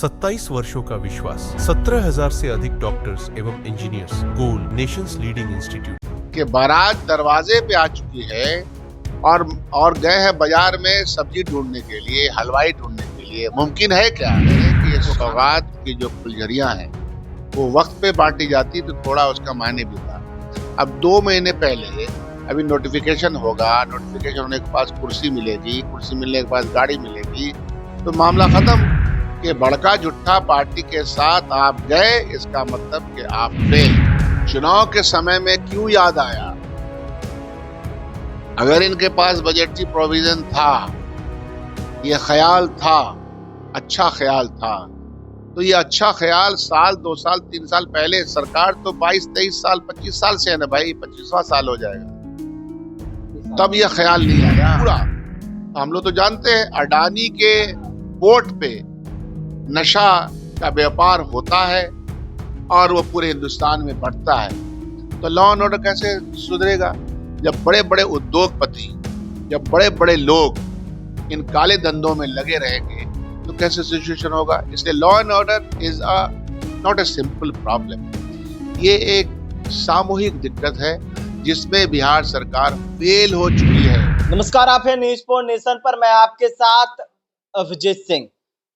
27 वर्षों का विश्वास, 17,000 से अधिक डॉक्टर्स एवं engineers, gold Nations leading institute. कि बारात दरवाजे पे आ चुकी है और गए हैं बाजार में सब्जी ढूंढने के लिए, हलवाई ढूंढने के लिए। मुमकिन है क्या कि ये सौगात की जो फुलझड़ियां हैं वो वक्त पे बांटी जाती तो थोड़ा उसका मायने भी था। अब 2 महीने पहले अभी नोटिफिकेशन होगा, नोटिफिकेशन होने के पास कुर्सी मिलेगी, कुर्सी मिलने के बाद गाड़ी मिलेगी, तो मामला खत्म। कि बड़का झुट्ठा पार्टी के साथ आप गए, इसका मतलब कि आप फेल। चुनाव के समय में क्यों याद आया? अगर इनके पास बजटरी प्रोविजन था, ये ख्याल था, अच्छा ख्याल था, तो ये अच्छा ख्याल साल 2 साल 3 साल पहले, सरकार तो 22-23 साल 25 साल से है ना भाई, 25वां साल हो जाएगा, तब ये ख्याल नहीं आया पूरा। हम लोग तो जानते हैं अडानी के पोर्ट पे नशा का व्यापार होता है और वो पूरे हिंदुस्तान में बढ़ता है, तो लॉ एंड ऑर्डर कैसे सुधरेगा? जब बड़े बड़े उद्योगपति, जब बड़े बड़े लोग इन काले धंधों में लगे रहेंगे तो कैसे सिचुएशन होगा? इसलिए law and order is not a simple problem. ये एक सामूहिक दिक्कत है जिसमें बिहार सरकार फेल हो चुकी है। नमस्कार, आप हैं न्यूज फॉर नेशन पर, मैं आपके साथ अभिजीत सिंह।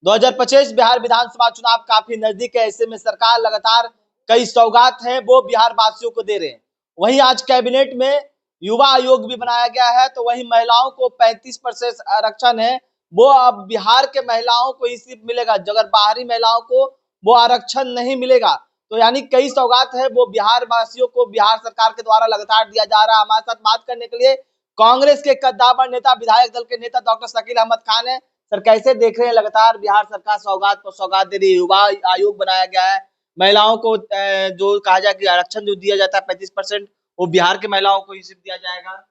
2025 बिहार विधानसभा चुनाव काफी नजदीक है। ऐसे में सरकार लगातार कई सौगात हैं वो बिहार वासियों को दे रहे हैं। वहीं आज कैबिनेट में युवा आयोग भी बनाया गया है, तो वहीं महिलाओं को 35% आरक्षण है, वो अब बिहार के महिलाओं को ही सिर्फ मिलेगा, अगर बाहरी महिलाओं को वो आरक्षण नहीं मिलेगा। तो यानी कई सौगात है वो बिहार वासियों को बिहार सरकार के द्वारा लगातार दिया जा रहा है। हमारे साथ बात करने के लिए कांग्रेस के कद्दावर नेता, विधायक दल के नेता डॉक्टर शकील अहमद खान है। सर, कैसे देख रहे हैं लगातार बिहार सरकार सौगात पर सौगात दे रही है? युवा आयोग बनाया गया है, महिलाओं को जो कहा जाए कि आरक्षण जो दिया जाता है 35%, वो बिहार के महिलाओं को ही सिर्फ दिया जाएगा।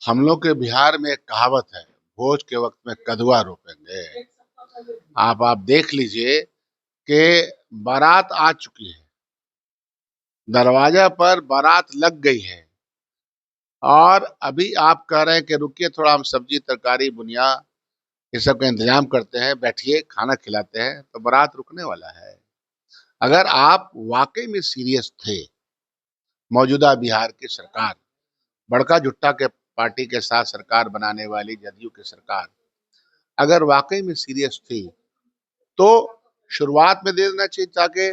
हम लोग के बिहार में एक कहावत है, भोज के वक्त में कदुआ रोपेंगे। आप देख लीजिए कि बारात आ चुकी है, दरवाजा पर बारात लग गई है, और अभी आप कह रहे हैं कि रुकिए थोड़ा, हम सब्जी तरकारी बुनिया ये सब का इंतजाम करते हैं, बैठिए खाना खिलाते हैं, तो बारात रुकने वाला है। अगर आप वाकई में सीरियस थे, मौजूदा बिहार की सरकार, बड़का झुट्टा के पार्टी के साथ सरकार बनाने वाली जदयू की सरकार अगर वाकई में सीरियस थी तो शुरुआत में दे देना चाहिए ताकि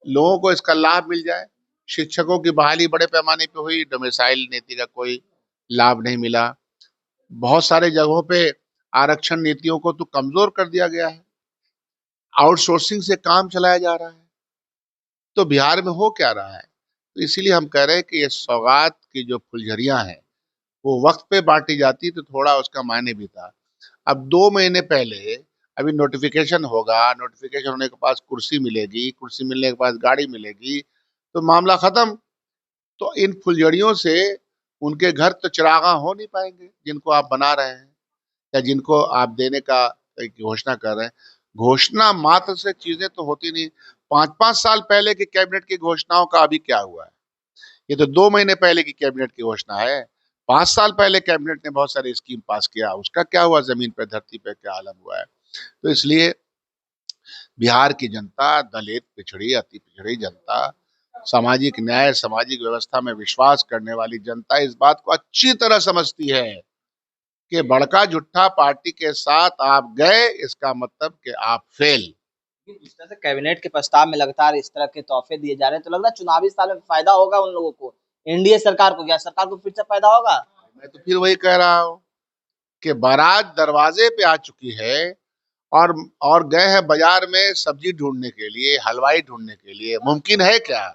लोगों को इसका लाभ मिल जाए। शिक्षकों की बहाली बड़े पैमाने पे हुई, डोमिसाइल नीति का कोई लाभ नहीं मिला। बहुत सारे जगहों पे आरक्षण नीतियों को तो कमजोर कर दिया गया है, आउटसोर्सिंग से काम चलाया जा रहा है। तो बिहार में हो क्या रहा है? तो इसीलिए हम कह रहे हैं कि ये सौगात की जो फुलझड़ियां हैं वो वक्त पे बांटी जाती तो थोड़ा उसका मायने भी था। अब 2 महीने पहले अभी नोटिफिकेशन होगा, नोटिफिकेशन होने के पास कुर्सी मिलेगी, कुर्सी मिलने के बाद गाड़ी मिलेगी, तो मामला खत्म। तो इन फुलझड़ियों से उनके घर तो चिरागा हो नहीं पाएंगे जिनको आप बना रहे हैं या जिनको आप देने का एक घोषणा कर रहे हैं। घोषणा मात्र से चीजें तो होती नहीं। 5-5 साल पहले की कैबिनेट की घोषणाओं का अभी क्या हुआ है? ये तो 2 महीने पहले की कैबिनेट की घोषणा है। 5 साल पहले कैबिनेट ने बहुत सारी स्कीम पास किया, उसका क्या हुआ? जमीन पे धरती पे क्या आलम हुआ है? तो इसलिए बिहार की जनता, दलित, पिछड़ी, अति पिछड़ी जनता, सामाजिक न्याय, सामाजिक व्यवस्था में विश्वास करने वाली जनता इस बात को अच्छी तरह समझती है कि बड़का झुट्ठा पार्टी के साथ आप गए, इसका मतलब कि आप फेल। जिस तरह से कैबिनेट के प्रस्ताव में लगातार इस तरह के तोहफे दिए जा रहे हैं, तो लग रहा है चुनावी साल में फायदा होगा उन लोगों को, एनडीए सरकार को। क्या सरकार को फिर से फायदा होगा? मैं तो फिर वही कह रहा हूँ कि बारात दरवाजे पे आ चुकी है और गए हैं बाजार में सब्जी ढूंढने के लिए, हलवाई ढूंढने के लिए। मुमकिन है क्या?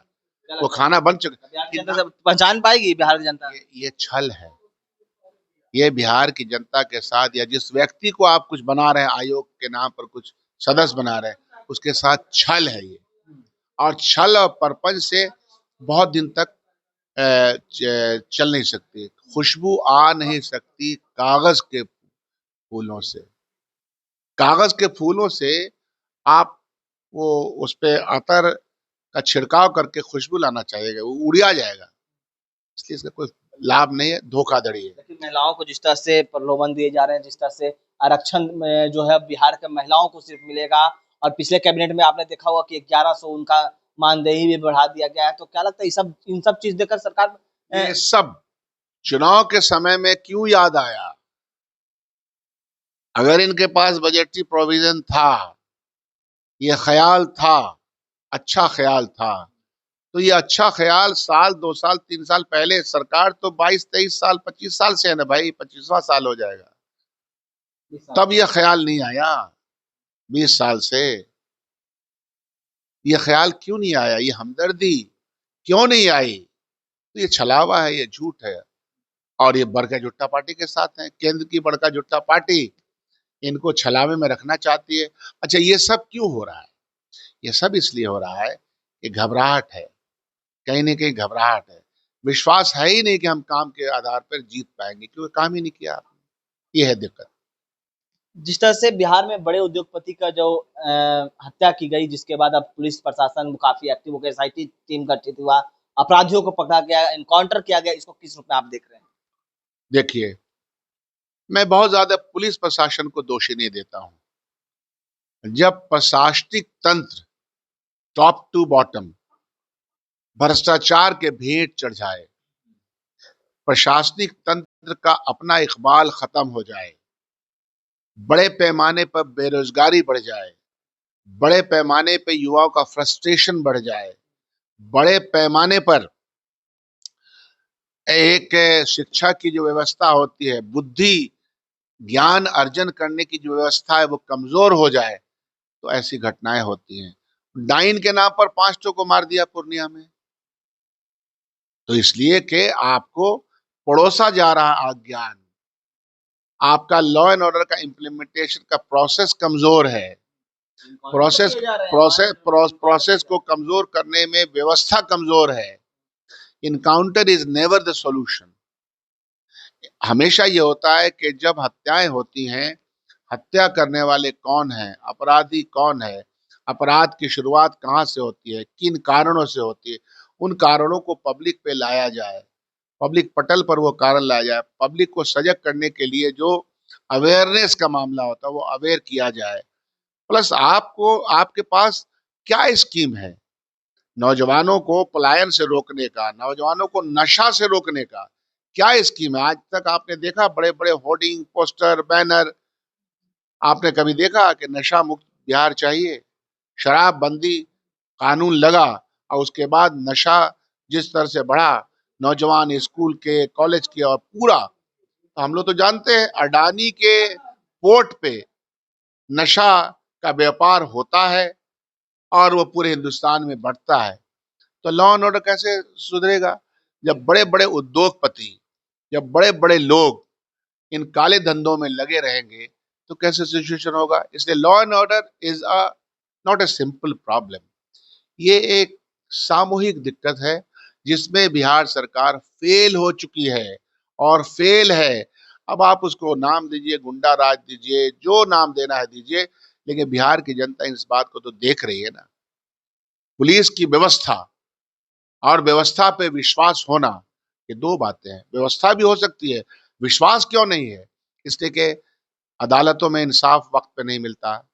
वो खाना बन चुका। बिहार की जनता से पहचान पाएगी बिहार की जनता? ये छल है। ये बिहार की जनता के साथ या जिस व्यक्ति को आप कुछ बना रहे हैं, आयोग के नाम पर कुछ सदस्य बना रहे हैं, उसके साथ छल है ये। और छल और परपंच से बहुत दिन तक चल नहीं सकती, खुशबू आ नहीं सकती कागज के फूलों से। कागज के फूलों से आप वो उस पे अतर का छिड़काव करके खुशबू लाना चाहिए, वो उड़िया जाएगा। इसलिए इसका कोई लाभ नहीं है, धोखाधड़ी है। लेकिन महिलाओं को जिस तरह से प्रलोभन दिए जा रहे हैं, जिस तरह से आरक्षण में जो है बिहार के महिलाओं को सिर्फ मिलेगा और पिछले कैबिनेट में आपने देखा होगा कि 1100 उनका मानदेय भी बढ़ा दिया गया है। तो क्या लगता है इन सब चीज देखकर सरकार ये सब चुनाव के समय में क्यों याद आया? अगर इनके पास बजटरी प्रोविजन था, ये ख्याल था, अच्छा ख्याल था, तो ये अच्छा ख्याल साल 2 साल 3 साल पहले, सरकार तो 22-23 साल 25 साल से है ना भाई, 25वां साल हो जाएगा, तब ये ख्याल नहीं आया। 20 साल से ये ख्याल क्यों नहीं आया? ये हमदर्दी क्यों नहीं आई? तो ये छलावा है, ये झूठ है, और ये बड़का जुट्टा पार्टी के साथ है। केंद्र की बड़का जुट्टा पार्टी इनको छलावे में रखना चाहती है। अच्छा, ये सब क्यों हो रहा है? ये सब इसलिए हो रहा है कि घबराहट है, कहीं ना कहीं घबराहट है, विश्वास है ही नहीं कि हम काम के आधार पर जीत पाएंगे, क्योंकि काम ही नहीं किया आपने। ये है दिक्कत। जिस तरह से बिहार में बड़े उद्योगपति का जो हत्या की गई, जिसके बाद अब पुलिस प्रशासन काफी एक्टिव हो गया, एसआईटी टीम गठित हुआ, अपराधियों को पकड़ा गया, एनकाउंटर किया गया, इसको किस रूप में आप देख रहे हैं? देखिए, मैं बहुत ज्यादा पुलिस प्रशासन को दोषी नहीं देता हूं। जब प्रशासनिक तंत्र टॉप टू बॉटम भ्रष्टाचार के भेंट चढ़ जाए, प्रशासनिक तंत्र का अपना इकबाल खत्म हो जाए, बड़े पैमाने पर बेरोजगारी बढ़ जाए, बड़े पैमाने पर युवाओं का फ्रस्ट्रेशन बढ़ जाए, बड़े पैमाने पर एक शिक्षा की जो व्यवस्था होती है, बुद्धि ज्ञान अर्जन करने की जो व्यवस्था है, वो कमजोर हो जाए, तो ऐसी घटनाएं होती हैं। डाइन के नाम पर 5 को मार दिया पूर्णिया में, तो इसलिए कि आपको पड़ोसा जा रहा अज्ञान, आपका लॉ एंड ऑर्डर का इम्प्लीमेंटेशन का प्रोसेस कमजोर है। प्रोसेस को कमजोर करने में व्यवस्था कमजोर है। Encounter is never the solution. हमेशा ये होता है कि जब हत्याएं होती हैं, हत्या करने वाले कौन हैं, अपराधी कौन है, अपराध की शुरुआत कहाँ से होती है, किन कारणों से होती है, उन कारणों को पब्लिक पे लाया जाए, पब्लिक पटल पर वो कारण लाया जाए, पब्लिक को सजग करने के लिए जो अवेयरनेस का मामला होता है वो अवेयर किया जाए। प्लस आपको, आपके पास क्या स्कीम है नौजवानों को पलायन से रोकने का, नौजवानों को नशा से रोकने का? क्या स्कीम है? आज तक आपने देखा बड़े बड़े होर्डिंग, पोस्टर, बैनर, आपने कभी देखा कि नशा मुक्त बिहार चाहिए, शराब बंदी कानून लगा, और उसके बाद नशा जिस तरह से बढ़ा, नौजवान स्कूल के, कॉलेज के, और पूरा, तो हम लोग तो जानते हैं अडानी के पोर्ट पे नशा का व्यापार होता है और वो पूरे हिंदुस्तान में बढ़ता है। तो लॉ एंड ऑर्डर कैसे सुधरेगा? जब बड़े बड़े उद्योगपति, जब बड़े बड़े लोग इन काले धंधों में लगे रहेंगे, तो कैसे सिचुएशन होगा? इसलिए law and order is not a simple problem. ये एक सामूहिक दिक्कत है जिसमें बिहार सरकार फेल हो चुकी है, और फेल है। अब आप उसको नाम दीजिए, गुंडा राज दीजिए, जो नाम देना है दीजिए, लेकिन बिहार की जनता इस बात को तो देख रही है ना। पुलिस की व्यवस्था और व्यवस्था पे विश्वास होना, ये दो बातें हैं। व्यवस्था भी हो सकती है, विश्वास क्यों नहीं है? इसलिए कि अदालतों में इंसाफ वक्त पे नहीं मिलता,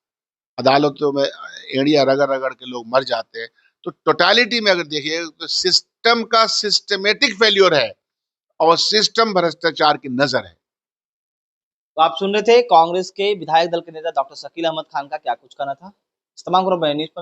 अदालतों में एड़िया रगड़ रगड़ के लोग मर जाते हैं। तो टोटालिटी में अगर देखिए तो सिस्टम का सिस्टमेटिक फेल्योर है, और सिस्टम भ्रष्टाचार की नजर है। तो आप सुन रहे थे कांग्रेस के विधायक दल के नेता डॉक्टर शकील अहमद खान का क्या कुछ कहना था। इस तमाम खबरों में न्यूज़ पर